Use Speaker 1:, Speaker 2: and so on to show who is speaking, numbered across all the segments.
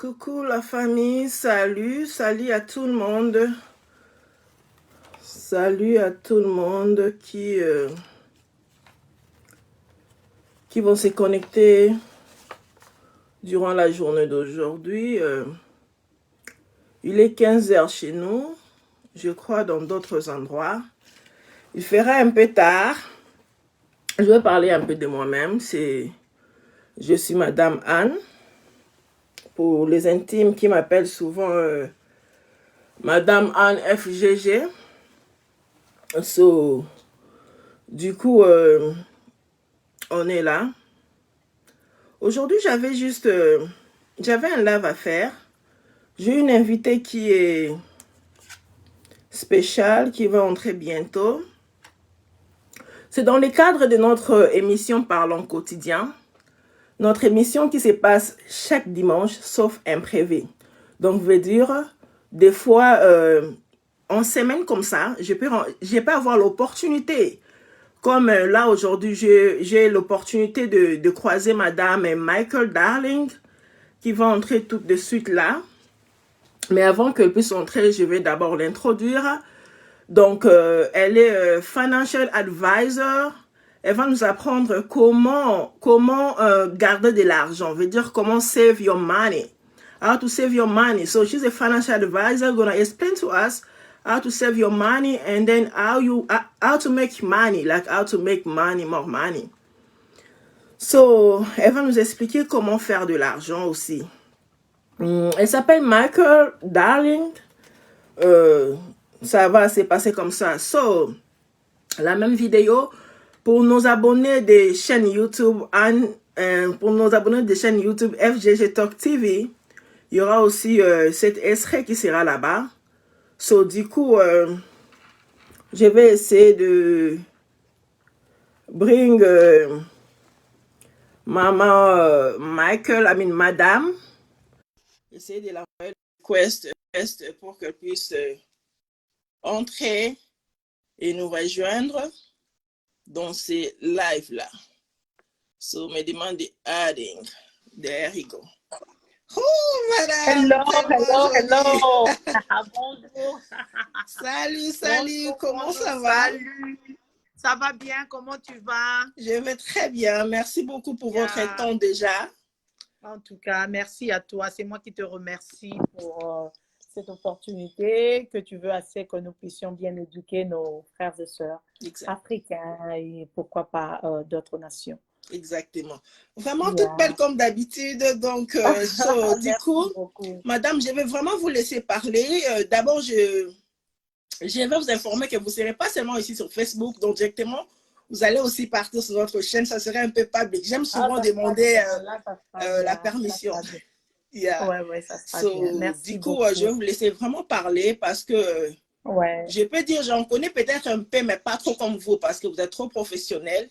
Speaker 1: Coucou la famille, salut à tout le monde. Salut à tout le monde qui vont se connecter durant la journée d'aujourd'hui. Il est 15 heures chez nous, je crois dans d'autres endroits. Il fera un peu tard. Je vais parler un peu de moi-même. Je suis Madame Anne. Pour les intimes qui m'appellent souvent Madame Anne FGG. Du coup, on est là. Aujourd'hui, j'avais un live à faire. J'ai une invitée qui est spéciale, qui va entrer bientôt. C'est dans le cadre de notre émission Parlons quotidien. Notre émission qui se passe chaque dimanche, sauf imprévu. Donc, veut dire, des fois, en semaine comme ça, je peux avoir l'opportunité. Comme là, aujourd'hui, j'ai l'opportunité de croiser Madame Michael Darling, qui va entrer tout de suite là. Mais avant qu'elle puisse entrer, je vais d'abord l'introduire. Donc, elle est Financial Advisor. Elle va nous apprendre comment garder de l'argent. Veut dire comment save your money. How to save your money. So, she's a financial advisor going to explain to us how to save your money and then how to make money. Like how to make money, more money. So, elle va nous expliquer comment faire de l'argent aussi. Elle s'appelle Michael Darling. Ça va se passer comme ça. So, la même vidéo pour nos abonnés des chaînes YouTube FGG Talk TV, il y aura aussi cet extrait qui sera là-bas. So, du coup, je vais essayer de bring Madame. Essayer de la faire request pour qu'elle puisse entrer et nous rejoindre dans ces lives-là. So, me demande de adding. There you go. Oh, madame!
Speaker 2: Hello! Bonjour!
Speaker 1: Salut!
Speaker 2: Bonjour,
Speaker 1: Comment ça va?
Speaker 2: Salut! Ça va bien? Comment tu vas?
Speaker 1: Je vais très bien. Merci beaucoup pour votre temps déjà.
Speaker 2: En tout cas, merci à toi. C'est moi qui te remercie pour cette opportunité que tu veux assez que nous puissions bien éduquer nos frères et sœurs africains et pourquoi pas d'autres nations.
Speaker 1: Exactement. Vraiment toute belle comme d'habitude. Donc, du coup, beaucoup. Madame, je vais vraiment vous laisser parler. D'abord, je vais vous informer que vous ne serez pas seulement ici sur Facebook, donc directement, vous allez aussi partir sur notre chaîne. Ça serait un peu public. J'aime souvent demander la permission.
Speaker 2: Ouais, ça sera bien. Merci
Speaker 1: du coup, je vais vous laisser vraiment parler parce que je peux dire, j'en connais peut-être un peu, mais pas trop comme vous parce que vous êtes trop professionnel.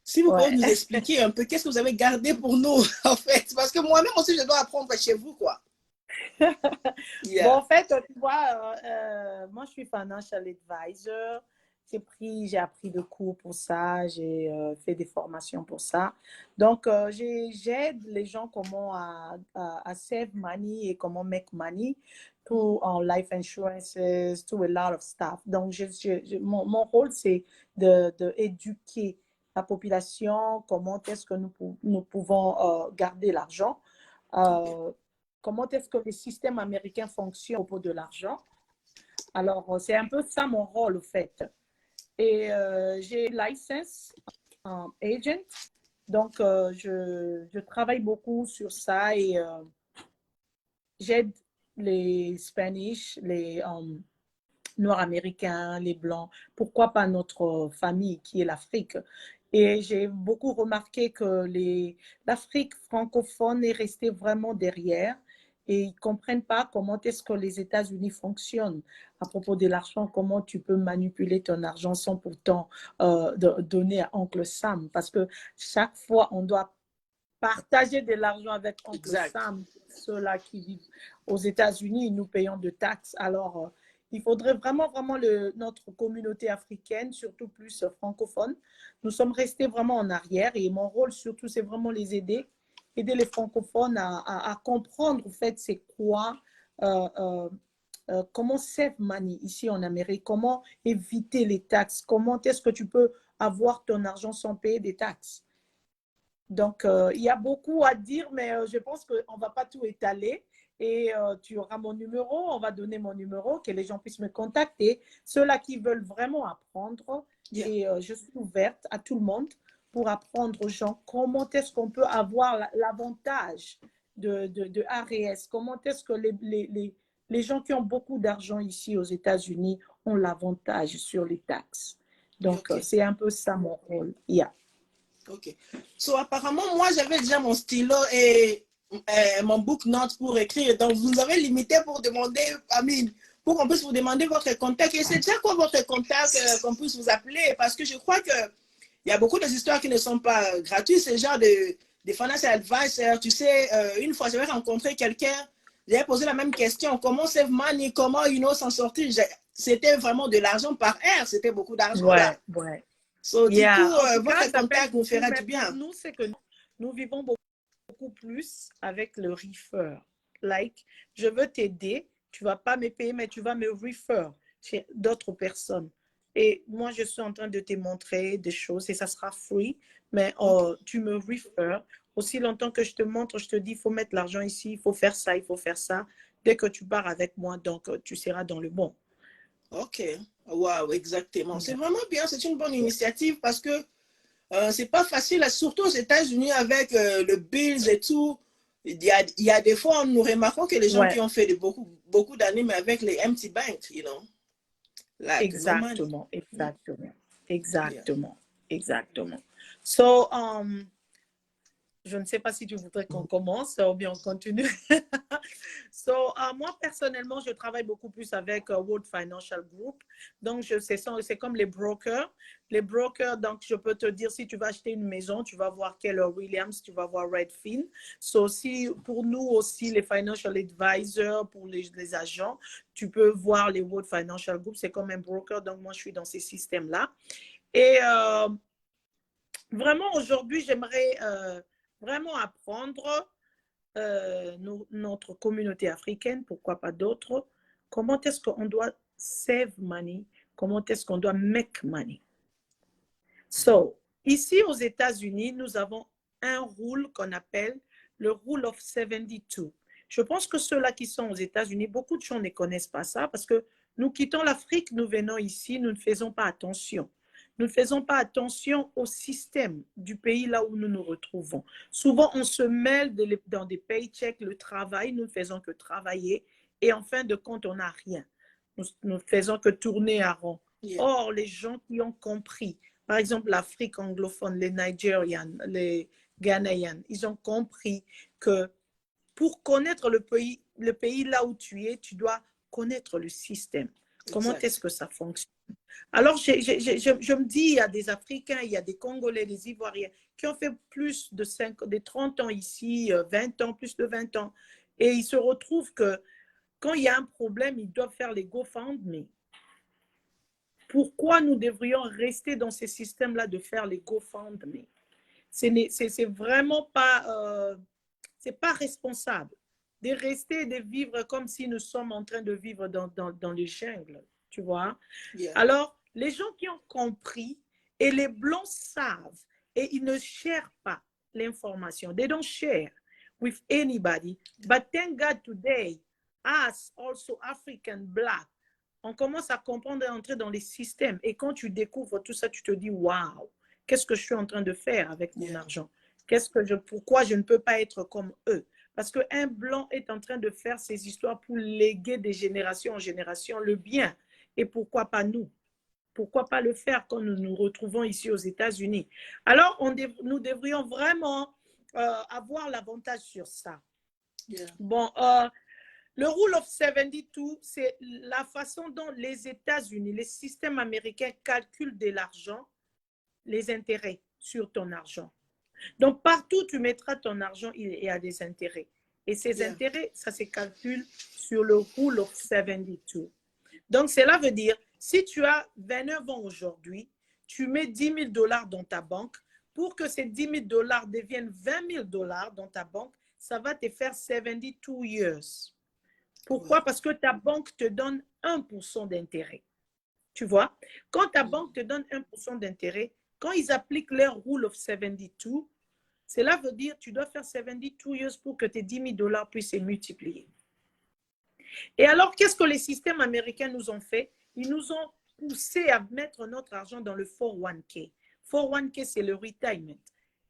Speaker 1: Si vous pouvez nous expliquer un peu, qu'est-ce que vous avez gardé pour nous, en fait? Parce que moi-même aussi, je dois apprendre chez vous, quoi.
Speaker 2: Bon, en fait, tu vois, moi, je suis financial advisor. J'ai appris des cours pour ça, j'ai fait des formations pour ça. Donc, j'aide les gens comment à save money et comment make money en life insurances, to a lot of stuff. Donc, mon rôle, c'est d'éduquer la population, comment est-ce que nous pouvons garder l'argent, comment est-ce que le système américain fonctionne au propos de l'argent. Alors, c'est un peu ça mon rôle, au fait. Et j'ai licence agent, donc je travaille beaucoup sur ça et j'aide les Spanish, les Noirs américains, les Blancs, pourquoi pas notre famille qui est l'Afrique. Et j'ai beaucoup remarqué que l'Afrique francophone est restée vraiment derrière et ils ne comprennent pas comment est-ce que les États-Unis fonctionnent à propos de l'argent, comment tu peux manipuler ton argent sans pourtant donner à Oncle Sam. Parce que chaque fois, on doit partager de l'argent avec Oncle Sam. Ceux-là qui vivent aux États-Unis, nous payons de taxes. Alors, il faudrait vraiment notre communauté africaine, surtout plus francophone. Nous sommes restés vraiment en arrière et mon rôle surtout, c'est vraiment les aider aider les francophones à comprendre, en fait, c'est quoi, comment save money ici en Amérique, comment éviter les taxes, comment est-ce que tu peux avoir ton argent sans payer des taxes. Donc, il y a beaucoup à dire, mais je pense qu'on ne va pas tout étaler. Et tu auras mon numéro, on va donner mon numéro, que les gens puissent me contacter. Ceux-là qui veulent vraiment apprendre, et je suis ouverte à tout le monde pour apprendre aux gens comment est-ce qu'on peut avoir l'avantage de ARS, comment est-ce que les gens qui ont beaucoup d'argent ici aux États-Unis ont l'avantage sur les taxes. Donc, c'est un peu ça mon rôle.
Speaker 1: Ok. So, apparemment, moi, j'avais déjà mon stylo et mon book note pour écrire. Donc, vous avez limité pour demander, Amine, pour qu'on puisse vous demander votre contact. Et c'est déjà quoi votre contact qu'on puisse vous appeler? Parce que je crois qu'il y a beaucoup d'histoires qui ne sont pas gratuites. C'est genre des financial advisors. Tu sais, une fois, j'avais rencontré quelqu'un, j'avais posé la même question. Comment save money? Comment, s'en sortir? C'était vraiment de l'argent par air. C'était beaucoup d'argent, là.
Speaker 2: Ouais.
Speaker 1: So, du coup, votre
Speaker 2: cas,
Speaker 1: contact nous fera du bien.
Speaker 2: Pour nous, c'est que nous vivons beaucoup plus avec le refer. Like, je veux t'aider, tu ne vas pas me payer, mais tu vas me refer chez d'autres personnes. Et moi, je suis en train de te montrer des choses et ça sera free, mais tu me refer. Aussi longtemps que je te montre, je te dis, il faut mettre l'argent ici, il faut faire ça, il faut faire ça. Dès que tu pars avec moi, donc tu seras dans le bon.
Speaker 1: Ok, wow, exactement. C'est vraiment bien, c'est une bonne initiative parce que c'est pas facile, surtout aux États-Unis avec le bills et tout. Il y a des fois, nous remarquons que les gens qui ont fait beaucoup d'années, mais avec les empty banks, like
Speaker 2: exactement. So, je ne sais pas si tu voudrais qu'on commence ou bien on continue. Moi, personnellement, je travaille beaucoup plus avec World Financial Group. Donc, c'est comme les brokers. Les brokers, donc, je peux te dire, si tu vas acheter une maison, tu vas voir Keller Williams, tu vas voir Redfin. Pour nous aussi, les financial advisors, pour les agents, tu peux voir les World Financial Group. C'est comme un broker. Donc, moi, je suis dans ces systèmes-là. Et vraiment, aujourd'hui, j'aimerais vraiment apprendre notre communauté africaine, pourquoi pas d'autres, comment est-ce qu'on doit save money, comment est-ce qu'on doit make money. Ici aux États-Unis, nous avons un rule qu'on appelle le Rule of 72. Je pense que ceux-là qui sont aux États-Unis, beaucoup de gens ne connaissent pas ça parce que nous quittons l'Afrique, nous venons ici, nous ne faisons pas attention. Nous ne faisons pas attention au système du pays là où nous nous retrouvons. Souvent, on se mêle dans des paychecks, le travail, nous ne faisons que travailler et en fin de compte, on n'a rien. Nous ne faisons que tourner à rond. Or, les gens qui ont compris, par exemple l'Afrique anglophone, les Nigérians, les Ghanéens, ils ont compris que pour connaître le pays là où tu es, tu dois connaître le système. Comment est-ce que ça fonctionne? Alors, je me dis, il y a des Africains, il y a des Congolais, des Ivoiriens qui ont fait plus de 30 ans ici, 20 ans, plus de 20 ans. Et ils se retrouvent que quand il y a un problème, ils doivent faire les GoFundMe. Pourquoi nous devrions rester dans ces systèmes-là de faire les GoFundMe? C'est vraiment pas, c'est pas responsable de rester et de vivre comme si nous sommes en train de vivre dans les jungles, tu vois. Alors, les gens qui ont compris et les blancs savent et ils ne cherchent pas l'information. They don't share with anybody. But thank God today, us also African Black, on commence à comprendre et entrer dans les systèmes. Et quand tu découvres tout ça, tu te dis, waouh, qu'est-ce que je suis en train de faire avec mon argent? Pourquoi je ne peux pas être comme eux? Parce qu'un blanc est en train de faire ces histoires pour léguer de génération en génération le bien. Et pourquoi pas nous? Pourquoi pas le faire quand nous nous retrouvons ici aux États-Unis? Alors, nous devrions vraiment avoir l'avantage sur ça. Bon, le Rule of 72, c'est la façon dont les États-Unis, les systèmes américains calculent de l'argent, les intérêts sur ton argent. Donc, partout où tu mettras ton argent, il y a des intérêts. Et ces intérêts, ça se calcule sur le Rule of 72. Donc, cela veut dire, si tu as 29 ans aujourd'hui, tu mets $10 000 dans ta banque, pour que ces 10 000 dollars deviennent 20 000 dollars dans ta banque, ça va te faire 72 years. Pourquoi? Parce que ta banque te donne 1% d'intérêt. Tu vois? Quand ta banque te donne 1% d'intérêt, quand ils appliquent leur rule of 72, cela veut dire que tu dois faire 72 years pour que tes 10 000 dollars puissent se multiplier. Et alors, qu'est-ce que les systèmes américains nous ont fait? Ils nous ont poussé à mettre notre argent dans le 401k. 401k, c'est le retirement.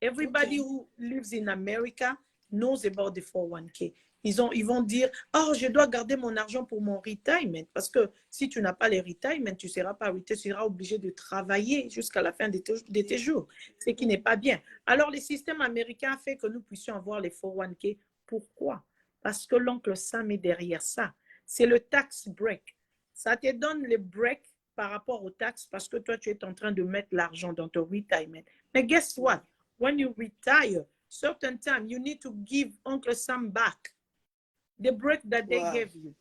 Speaker 2: Everybody who lives in America knows about the 401k. Ils vont dire, oh, je dois garder mon argent pour mon retirement. Parce que si tu n'as pas les retirement, tu ne seras pas retiré, tu seras obligé de travailler jusqu'à la fin de tes jours, ce qui n'est pas bien. Alors, les systèmes américains font que nous puissions avoir les 401k. Pourquoi? Parce que l'oncle Sam est derrière ça. C'est le tax break. Ça te donne le break par rapport aux taxes parce que toi, tu es en train de mettre l'argent dans ton retirement. Mais guess what? When you retire, certain time, you need to give Uncle Sam back the break that they gave you.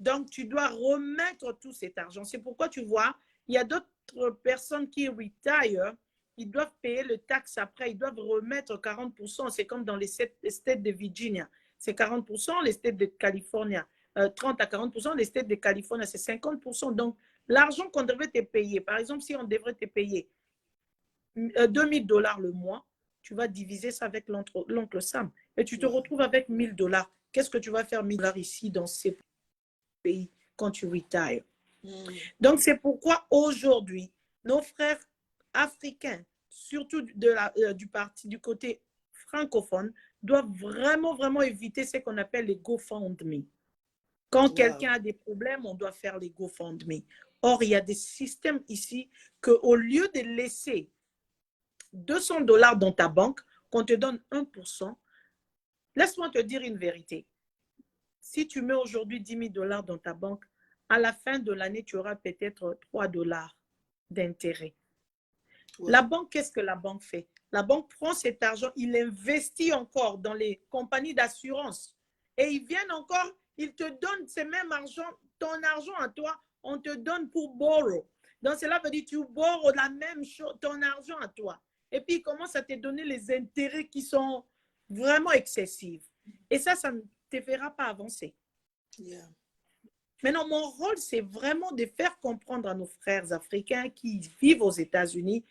Speaker 2: Donc, tu dois remettre tout cet argent. C'est pourquoi tu vois, il y a d'autres personnes qui retire, ils doivent payer le taxe après, ils doivent remettre 40%. C'est comme dans les States de Virginia. C'est 40%, les States de Californie, 30 à 40%, les States de Californie, c'est 50%. Donc, l'argent qu'on devrait te payer, par exemple, si on devrait te payer 2 000 dollars le mois, tu vas diviser ça avec l'oncle Sam et tu te retrouves avec 1 000 dollars. Qu'est-ce que tu vas faire 1 000 dollars ici dans ces pays quand tu retires? Donc, c'est pourquoi aujourd'hui, nos frères africains, surtout du côté francophone, doivent vraiment, vraiment éviter ce qu'on appelle les GoFundMe. Quand quelqu'un a des problèmes, on doit faire les GoFundMe. Or, il y a des systèmes ici qu'au lieu de laisser 200 dollars dans ta banque, qu'on te donne 1%, laisse-moi te dire une vérité. Si tu mets aujourd'hui 10 000 dollars dans ta banque, à la fin de l'année, tu auras peut-être 3 dollars d'intérêt. La banque, qu'est-ce que la banque fait? La banque prend cet argent, il investit encore dans les compagnies d'assurance. Et ils viennent encore, ils te donnent ce même argent, ton argent à toi, on te donne pour borrow. Donc, cela veut dire que tu borrow la même chose, ton argent à toi. Et puis, ils commencent à te donner les intérêts qui sont vraiment excessifs. Et ça ne te fera pas avancer. Maintenant, mon rôle, c'est vraiment de faire comprendre à nos frères africains qui vivent aux États-Unis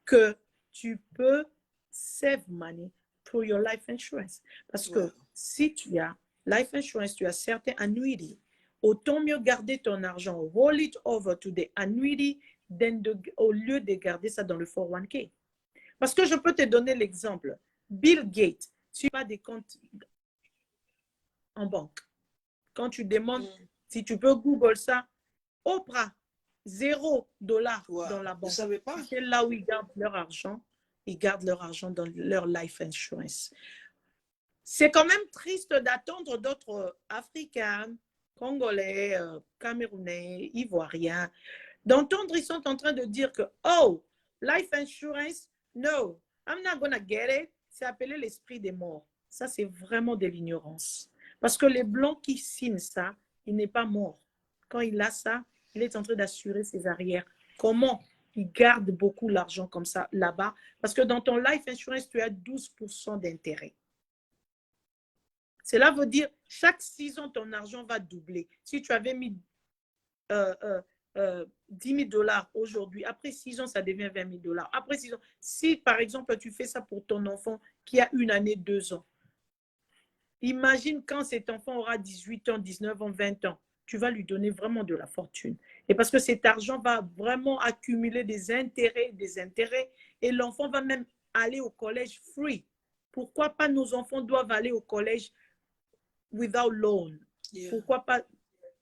Speaker 2: que tu peux save money pour your life insurance. Parce que si tu as life insurance, tu as certains annuities. Autant mieux garder ton argent, roll it over to the annuity, au lieu de garder ça dans le 401k. Parce que je peux te donner l'exemple. Bill Gates, tu n'as pas des comptes en banque. Quand tu demandes, si tu peux Google ça, Oprah, 0 dollar dans la banque.
Speaker 1: Je savais pas.
Speaker 2: C'est là où ils gardent leur argent. Ils gardent leur argent dans leur life insurance. C'est quand même triste d'attendre d'autres Africains, Congolais, Camerounais, Ivoiriens, d'entendre ils sont en train de dire que, oh, life insurance, no, I'm not gonna get it. C'est appelé l'esprit des morts. Ça, c'est vraiment de l'ignorance. Parce que les Blancs qui signent ça, il n'est pas mort. Quand il a ça, il est en train d'assurer ses arrières. Comment? Il garde beaucoup l'argent comme ça là-bas. Parce que dans ton life insurance, tu as 12% d'intérêt. Cela veut dire chaque 6 ans, ton argent va doubler. Si tu avais mis 10 000 dollars aujourd'hui, après 6 ans, ça devient 20 000 dollars. Après 6 ans, si par exemple, tu fais ça pour ton enfant qui a 1 année, 2 ans, imagine quand cet enfant aura 18 ans, 19 ans, 20 ans, tu vas lui donner vraiment de la fortune. Et parce que cet argent va vraiment accumuler des intérêts, et l'enfant va même aller au collège free. Pourquoi pas nos enfants doivent aller au collège without loan? Pourquoi pas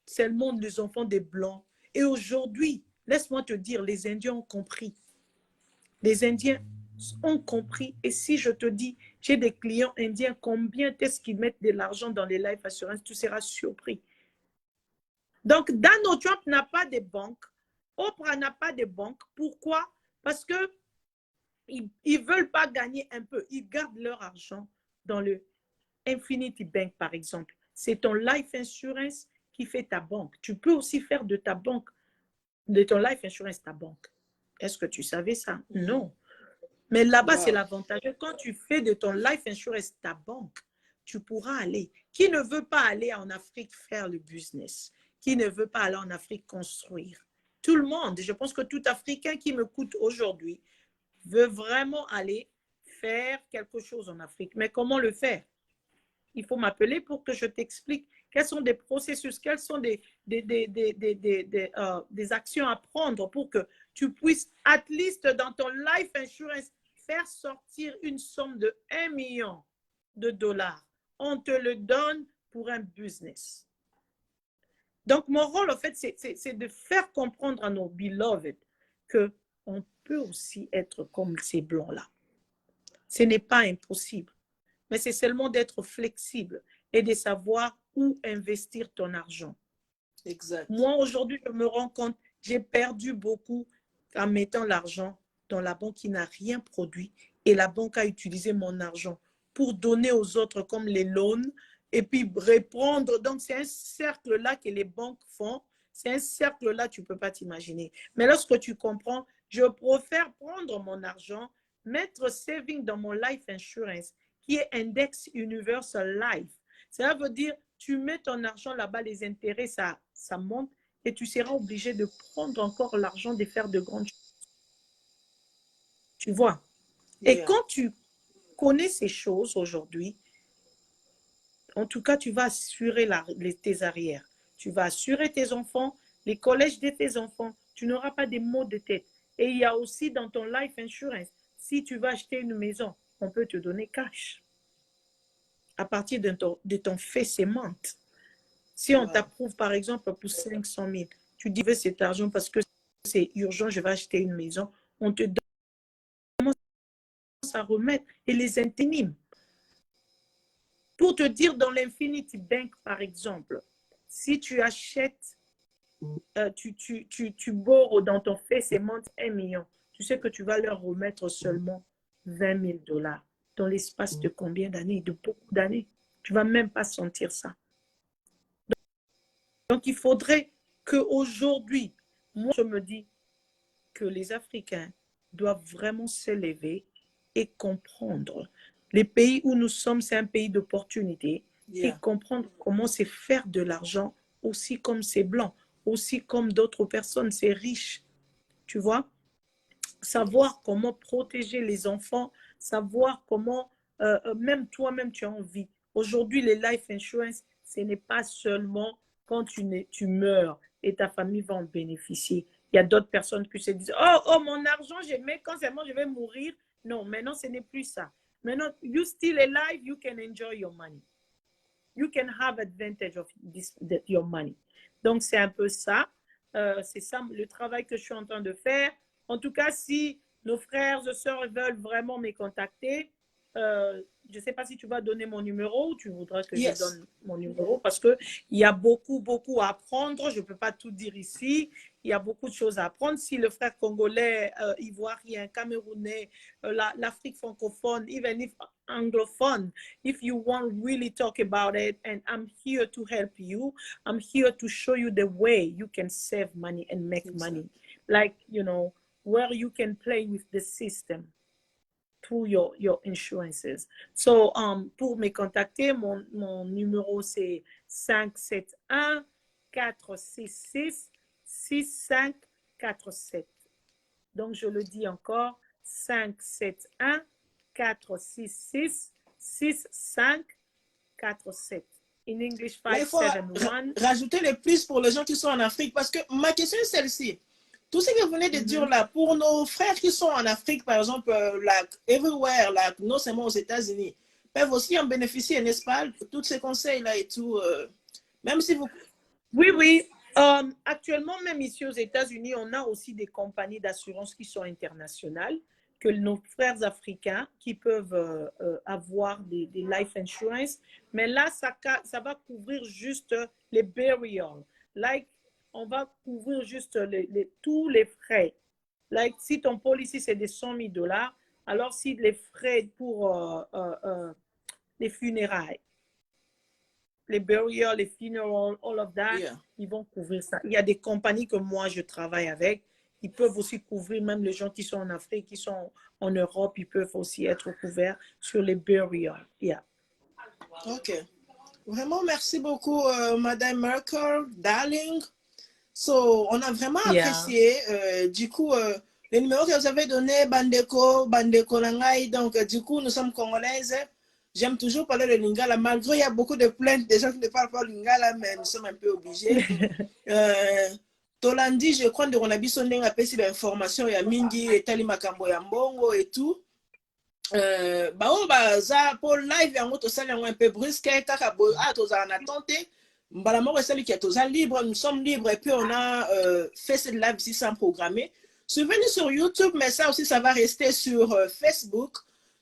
Speaker 2: seulement les enfants des Blancs? Et aujourd'hui, laisse-moi te dire, les Indiens ont compris. Les Indiens ont compris. Et si je te dis, j'ai des clients indiens, combien est-ce qu'ils mettent de l'argent dans les life assurance, tu seras surpris. Donc, Donald Trump n'a pas de banque. Oprah n'a pas de banque. Pourquoi? Parce que ils ne veulent pas gagner un peu. Ils gardent leur argent dans le Infinity Bank, par exemple. C'est ton life insurance qui fait ta banque. Tu peux aussi faire de ta banque, de ton life insurance, ta banque. Est-ce que tu savais ça? Non. Mais là-bas, c'est l'avantage. Quand tu fais de ton life insurance ta banque, tu pourras aller. Qui ne veut pas aller en Afrique faire le business? Qui ne veut pas aller en Afrique construire? Tout le monde. Je pense que tout Africain qui me coûte aujourd'hui veut vraiment aller faire quelque chose en Afrique. Mais comment le faire? Il faut m'appeler pour que je t'explique quels sont des processus, quelles sont des actions à prendre pour que tu puisses, at least dans ton life insurance, faire sortir une somme de 1 million de dollars. On te le donne pour un business. Donc, mon rôle, en fait, c'est de faire comprendre à nos beloved qu'on peut aussi être comme ces blancs-là. Ce n'est pas impossible, mais c'est seulement d'être flexible et de savoir où investir ton argent.
Speaker 1: Exact.
Speaker 2: Moi, aujourd'hui, je me rends compte, j'ai perdu beaucoup en mettant l'argent dans la banque qui n'a rien produit et la banque a utilisé mon argent pour donner aux autres comme les loans et puis répondre. Donc, c'est un cercle-là que les banques font. C'est un cercle-là, tu ne peux pas t'imaginer. Mais lorsque tu comprends, je préfère prendre mon argent, mettre saving dans mon life insurance qui est Index Universal Life. Ça veut dire, tu mets ton argent là-bas, les intérêts, ça monte et tu seras obligé de prendre encore l'argent de faire de grandes choses. Tu vois? Et quand tu connais ces choses aujourd'hui, en tout cas, tu vas assurer tes arrières. Tu vas assurer tes enfants, les collèges de tes enfants. Tu n'auras pas des maux de tête. Et il y a aussi dans ton life insurance, si tu vas acheter une maison, on peut te donner cash à partir de ton faiscement. Si on t'approuve, par exemple, pour 500 000, tu dis, veux cet argent parce que c'est urgent, je vais acheter une maison, on te donne à remettre et les intérims. Pour te dire, dans l'Infinity Bank, par exemple, si tu achètes, tu bords dans ton faiscement 1 million, tu sais que tu vas leur remettre seulement 20 000 dollars dans l'espace de combien d'années? De beaucoup d'années. Tu ne vas même pas sentir ça. Donc, il faudrait qu'aujourd'hui, moi, je me dis que les Africains doivent vraiment s'élever et comprendre. Les pays où nous sommes, c'est un pays d'opportunité. Et comprendre comment c'est faire de l'argent aussi comme c'est blanc, aussi comme d'autres personnes, c'est riche. Tu vois? Savoir comment protéger les enfants, savoir comment, même toi-même, tu as envie. Aujourd'hui, les life insurance, ce n'est pas seulement quand tu meurs et ta famille va en bénéficier. Il y a d'autres personnes qui se disent, oh, mon argent, je mets quand seulement je vais mourir. Non, maintenant, ce n'est plus ça. Maintenant, you still alive, you can enjoy your money. You can have advantage of your money. Donc, c'est un peu ça. C'est ça le travail que je suis en train de faire. En tout cas, si nos frères et sœurs veulent vraiment me contacter, je ne sais pas si tu vas donner mon numéro ou tu voudras que je donne mon numéro parce qu'il y a beaucoup, beaucoup à apprendre. Je ne peux pas tout dire ici. Il y a beaucoup de choses à apprendre. Si le frère congolais, ivoirien, camerounais, l'Afrique francophone, even if anglophone, if you want to really talk about it, and I'm here to help you. I'm here to show you the way you can save money and make money. Like, you know, where you can play with the system through your insurances. So, pour me contacter, mon numéro, c'est 571-466-6547. Donc, je le dis encore, 571-466-6547. In English, 571.
Speaker 1: Rajouter le plus pour les gens qui sont en Afrique, parce que ma question est celle-ci. Tout ce que vous venez de dire là, pour nos frères qui sont en Afrique, par exemple, like everywhere, like, non seulement aux États-Unis, peuvent aussi en bénéficier, n'est-ce pas? Tous ces conseils-là et tout, même si vous...
Speaker 2: Oui, oui. Actuellement, même ici aux États-Unis, on a aussi des compagnies d'assurance qui sont internationales, que nos frères africains qui peuvent avoir des life insurance. Mais là, ça va couvrir juste les burials. Like, on va couvrir juste tous les frais. Like, si ton policy, c'est des 100 000 dollars, alors si les frais pour les funérailles, les burials, les funerals, all of that, ils vont couvrir ça. Il y a des compagnies que moi, je travaille avec ils peuvent aussi couvrir, même les gens qui sont en Afrique, qui sont en Europe, ils peuvent aussi être couverts sur les burials. Yeah.
Speaker 1: Ok. Vraiment, merci beaucoup, Madame Merkel, darling. So, on a vraiment apprécié. Du coup, les numéros que vous avez donnés, Bandeko Langai, donc du coup, nous sommes congolaises. J'aime toujours parler le lingala, malgré il y a beaucoup de plaintes des gens qui ne parlent pas le lingala, mais nous sommes un peu obligés. Tolandi, je crois, qu'on a besoin d'un peu d'informations, il y a Mingi, et Tali Makambo Yambongo et tout. Baza pour live yango tosali yango un peu brusque kaka boy toza en attente mbala moko esali ki toza libre, nous sommes libres et puis on a fait cette live ici sans programmer. Suivez-nous sur YouTube, mais ça aussi ça va rester sur Facebook.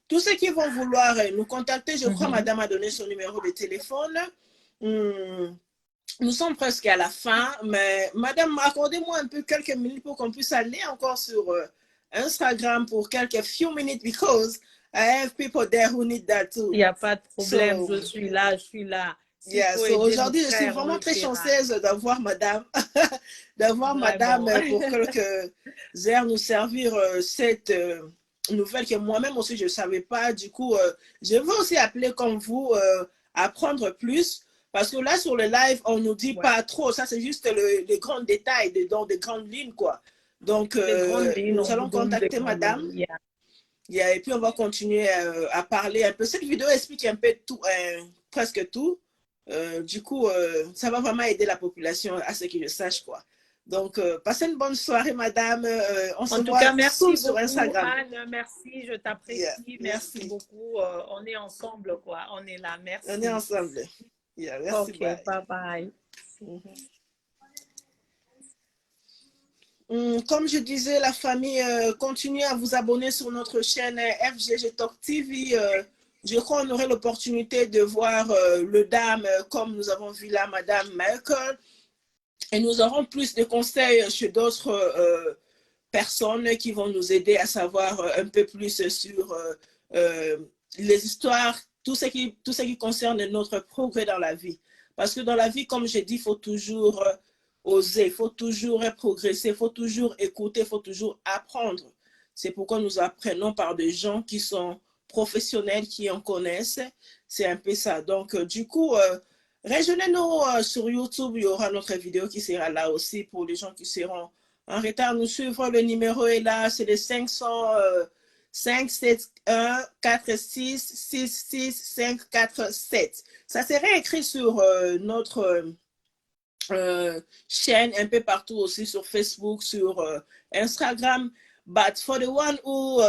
Speaker 1: Tous ceux qui vont vouloir nous contacter, je crois madame a donné son numéro de téléphone. Nous sommes presque à la fin, mais madame, accordez-moi un peu quelques minutes pour qu'on puisse aller encore sur Instagram pour quelques few minutes because I have people there who need that too.
Speaker 2: Il n'y a pas de problème, je suis là.
Speaker 1: Yeah, so aujourd'hui, je suis vraiment très chanceuse d'avoir madame, madame pour quelques heures nous servir cette nouvelle que moi-même aussi je ne savais pas. Du coup, je veux aussi appeler comme vous, apprendre plus. Parce que là, sur le live, on ne nous dit pas trop. Ça, c'est juste les grands détails, dans des grandes lignes, quoi. Donc, nous allons contacter madame. Et puis, on va continuer à parler un peu. Cette vidéo explique un peu tout, presque tout. Du coup, ça va vraiment aider la population à ce que je sache, quoi. Donc, passez une bonne soirée, madame. On se voit
Speaker 2: merci
Speaker 1: sur Instagram.
Speaker 2: Anne, merci, je t'apprécie. Yeah, merci beaucoup. On est ensemble, quoi. On est là, merci.
Speaker 1: On est ensemble. Yeah, merci,
Speaker 2: ok, bye.
Speaker 1: Comme je disais, la famille, continue à vous abonner sur notre chaîne FGG Talk TV. Je crois qu'on aurait l'opportunité de voir le dame, comme nous avons vu là, Madame Merkel. Et nous aurons plus de conseils chez d'autres personnes qui vont nous aider à savoir un peu plus sur les histoires, tout ce qui concerne notre progrès dans la vie. Parce que dans la vie, comme je dis, il faut toujours oser, il faut toujours progresser, il faut toujours écouter, il faut toujours apprendre. C'est pourquoi nous apprenons par des gens qui sont professionnels, qui en connaissent. C'est un peu ça. Donc, du coup, rejoignez-nous sur YouTube. Il y aura notre vidéo qui sera là aussi pour les gens qui seront en retard. Nous suivre. Le numéro est là. C'est le 571-46-66-547. Ça serait écrit sur notre chaîne un peu partout aussi, sur Facebook, sur Instagram. But for the one who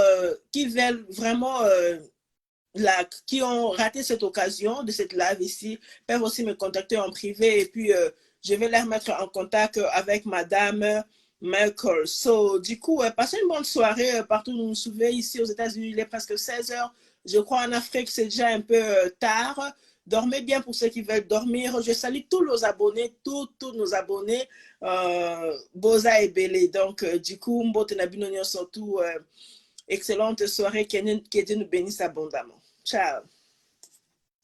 Speaker 1: qui veulent vraiment qui ont raté cette occasion de cette live ici, peuvent aussi me contacter en privé et puis je vais les mettre en contact avec Madame Merkel. So, du coup, passez une bonne soirée partout où vous nous suivez. Ici aux États-Unis, il est presque 16h. Je crois en Afrique, c'est déjà un peu tard. Dormez bien pour ceux qui veulent dormir. Je salue tous nos abonnés, tous nos abonnés, Boza et Bélé. Donc, du coup, Mbotenabinonio surtout, excellente soirée, que Dieu nous bénisse abondamment. Ciao.